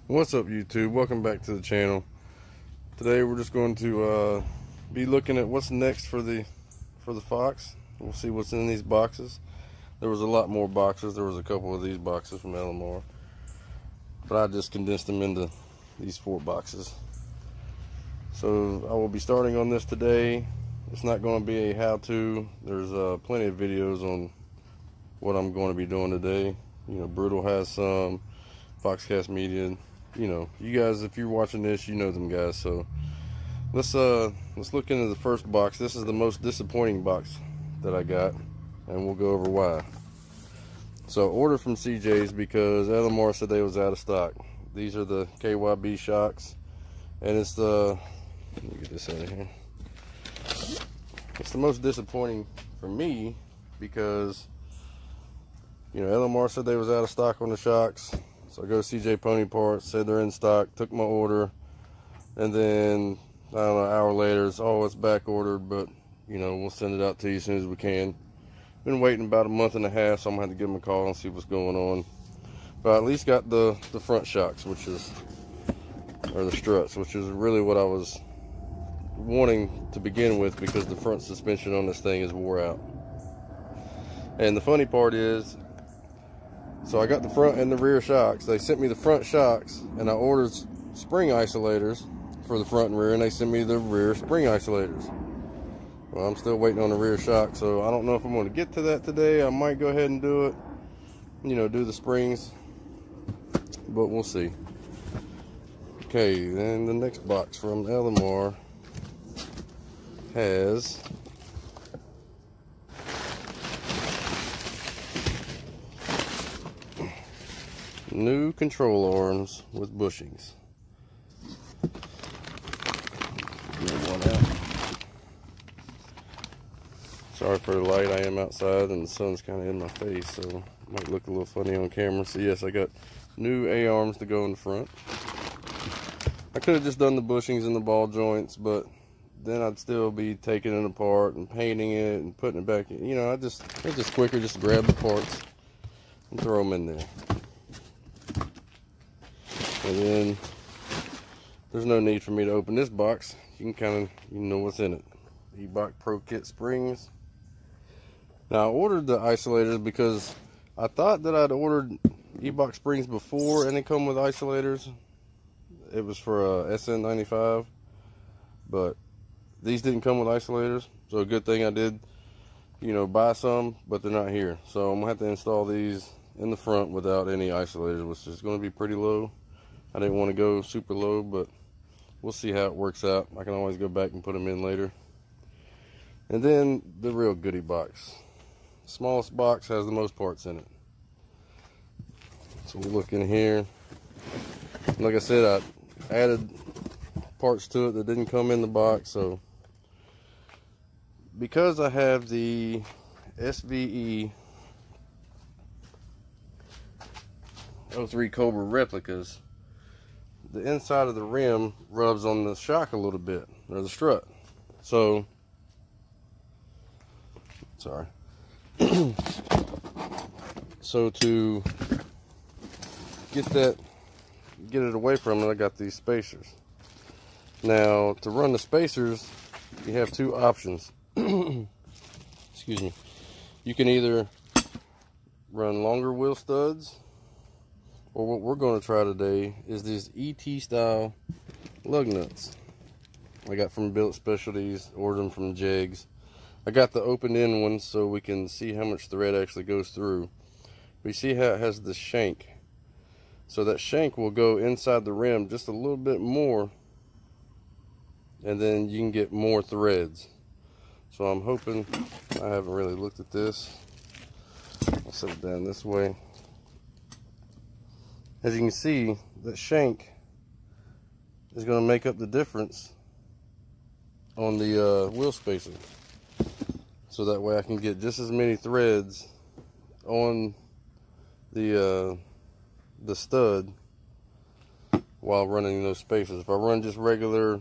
What's up, YouTube? Welcome back to the channel. Today we're just going to be looking at what's next for the Fox. We'll see what's in these boxes. There was a lot more boxes. There was a couple of these boxes from LMR, but I just condensed them into these 4 boxes. So I will be starting on this today. It's not going to be a how-to. There's plenty of videos on what I'm going to be doing today. You know, Brutal has some, Foxcast Media. You know, you guys, if you're watching this, you know them guys. So let's look into the first box. This is the most disappointing box that I got, and we'll go over why. So ordered from CJ's because LMR said they was out of stock. These are the KYB shocks, and it's the, let me get this out of here. It's the most disappointing for me because, you know, LMR said they was out of stock on the shocks. So I go to CJ Pony Parts, said they're in stock, took my order, and then, I don't know, an hour later, it's back ordered, but, you know, we'll send it out to you as soon as we can. Been waiting about a month and a half, so I'm going to have to give them a call and see what's going on. But I at least got the front shocks, or the struts, which is really what I was wanting to begin with, because the front suspension on this thing is wore out. And the funny part is, so I got the front and the rear shocks. They sent me the front shocks, and I ordered spring isolators for the front and rear, and they sent me the rear spring isolators. Well, I'm still waiting on the rear shock, so I don't know if I'm going to get to that today. I might go ahead and do it, you know, do the springs, but we'll see. Okay, then the next box from LMR has new control arms with bushings. Get one out. Sorry for the light, I am outside and the sun's kind of in my face, so it might look a little funny on camera. So yes, I got new A-arms to go in the front. I could have just done the bushings and the ball joints, but then I'd still be taking it apart and painting it and putting it back in. You know, it's just quicker just to grab the parts and throw them in there. And then there's no need for me to open this box. You can you know what's in it. E-Box Pro Kit springs. Now I ordered the isolators because I thought that I'd ordered E-Box springs before and they come with isolators. It was for SN95, but these didn't come with isolators, so a good thing I did, you know, buy some, but they're not here. So I'm gonna have to install these in the front without any isolators, which is going to be pretty low. I didn't want to go super low, but we'll see how it works out. I can always go back and put them in later. And then the real goodie box. The smallest box has the most parts in it. So we'll look in here. Like I said, I added parts to it that didn't come in the box. So because I have the SVE 03 Cobra replicas, the inside of the rim rubs on the shock a little bit, or the strut. So, sorry. So to get it away from it, I got these spacers. Now, to run the spacers, you have 2 options. Excuse me. You can either run longer wheel studs, or what we're going to try today is these ET style lug nuts I got from Billet Specialties, ordered them from Jegs. I got the open end ones so we can see how much thread actually goes through. We see how it has the shank, so that shank will go inside the rim just a little bit more, and then you can get more threads. So I'm hoping, I haven't really looked at this. I'll set it down this way. As you can see, that shank is going to make up the difference on the wheel spacer. So that way I can get just as many threads on the stud while running those spacers. If I run just regular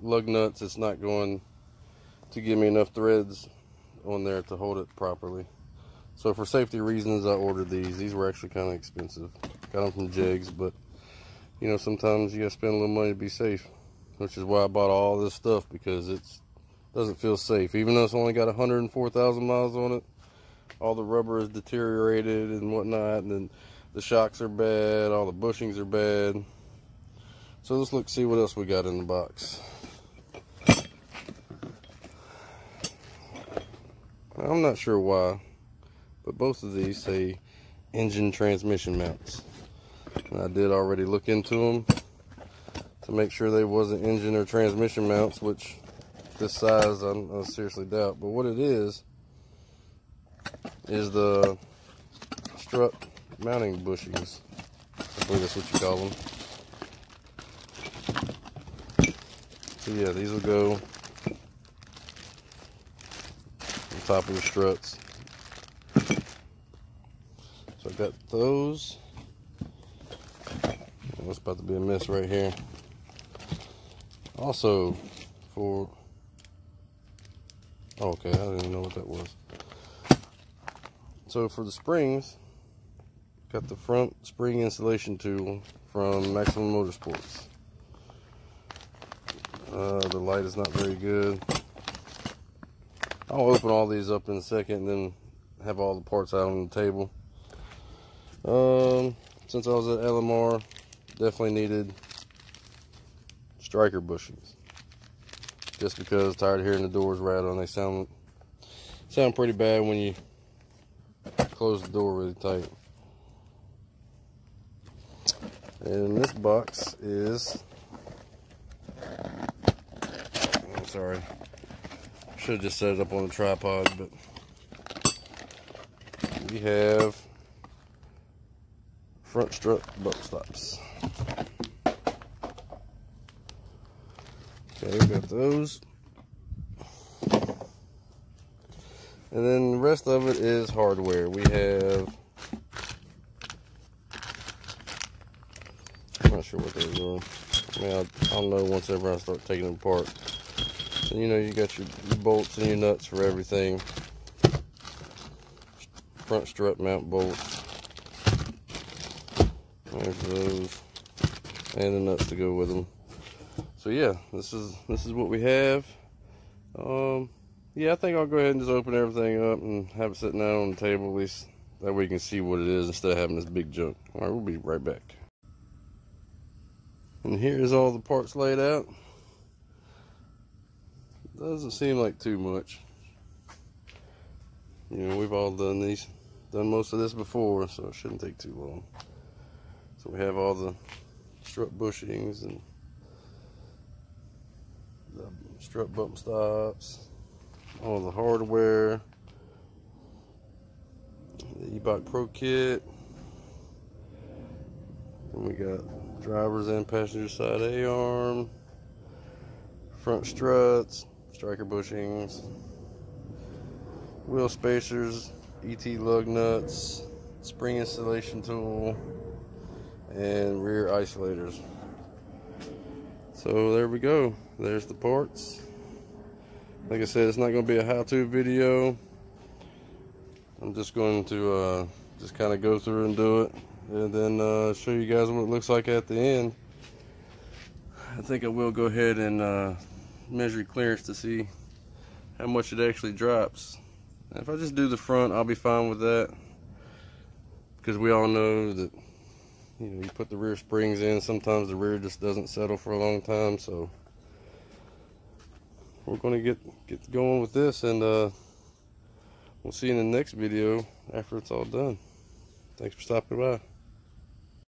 lug nuts, it's not going to give me enough threads on there to hold it properly. So for safety reasons, I ordered these. These were actually kind of expensive. Got them from Jegs, but you know, sometimes you gotta spend a little money to be safe, which is why I bought all this stuff, because it doesn't feel safe. Even though it's only got 104,000 miles on it, all the rubber is deteriorated and whatnot, and then the shocks are bad, all the bushings are bad. So let's look, see what else we got in the box. I'm not sure why, but both of these say engine transmission mounts. And I did already look into them to make sure they wasn't engine or transmission mounts, which this size I seriously doubt. But what it is the strut mounting bushings. I believe that's what you call them. So yeah, these will go on top of the struts. So I got those. It's about to be a mess right here. Also, for okay, I didn't even know what that was. So for the springs, got the front spring installation tool from Maximum Motorsports. The light is not very good. I'll open all these up in a second and then have all the parts out on the table. Since I was at LMR, definitely needed striker bushings. Just because I'm tired of hearing the doors rattle, and they sound pretty bad when you close the door really tight. And this box is, I'm sorry, should have just set it up on the tripod, but we have front strut bump stops. Okay, we got those. And then the rest of it is hardware. We have, I'm not sure what they're doing. I mean, I'll know once ever I start taking them apart. And you know, you got your bolts and your nuts for everything. Front strut mount bolts. There's those. And the nuts to go with them. So yeah, this is what we have. Yeah, I think I'll go ahead and just open everything up and have it sitting out on the table, at least that way you can see what it is instead of having this big junk. All right, we'll be right back. And here's all the parts laid out. Doesn't seem like too much. You know, we've all done most of this before, so it shouldn't take too long. So we have all the strut bushings and the strut bump stops, all the hardware, the E-Bike Pro Kit, and we got driver's and passenger side A-arm, front struts, striker bushings, wheel spacers, ET lug nuts, spring installation tool, and rear isolators. So there we go. There's the parts. Like I said, it's not going to be a how-to video. I'm just going to just kind of go through and do it, and then show you guys what it looks like at the end. I think I will go ahead and measure clearance to see how much it actually drops. And if I just do the front, I'll be fine with that, because we all know that, you know, you put the rear springs in, sometimes the rear just doesn't settle for a long time. So we're going to get going with this, and we'll see you in the next video after it's all done. Thanks for stopping by.